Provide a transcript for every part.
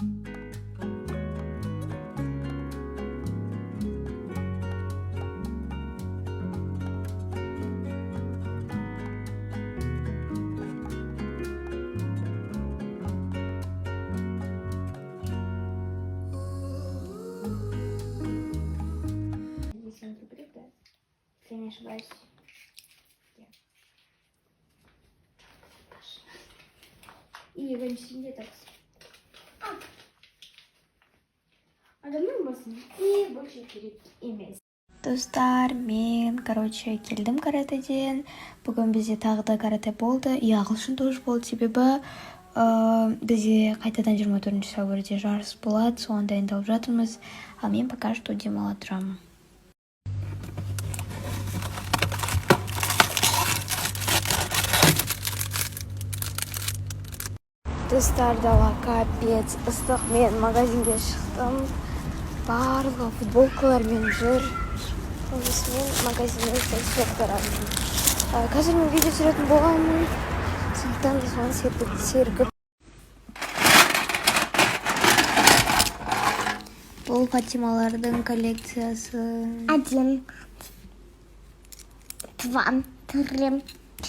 Если я не ошибаюсь. И в içinde такс. Адамның басын и больше керек емес. Достар, мен, келдім каратэден. Бүгін бізде тағы да карате болды. И ағылшын тоже болды, себебі бізде қайтадан 24 сәуірде жарыс болады, соған дайындалып жатырмыз. Ал мен пока что демала тұрамын. Достар, дала капец ыстық. Мен магазинге шықтым. Барлығы футболкалармен жүр. Мен магазиннен сәлсек тарамын. Қазір мен видео түсіретін боламын. Сондықтан да соған сергіп. Бұл Фатималардың коллекциясы. 1, 2, 3,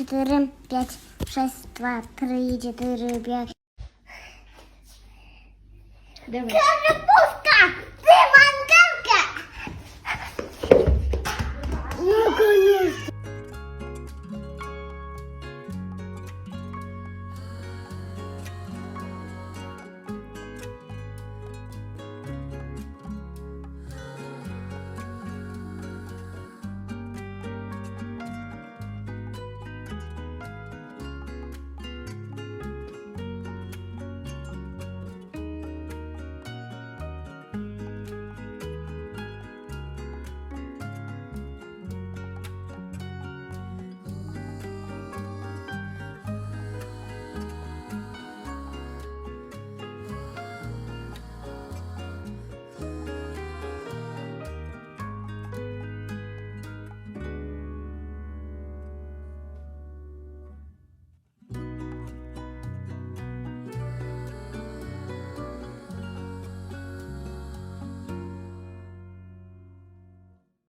4, 5, 6, 2, 3, 4, 5. Давай. Перепустка!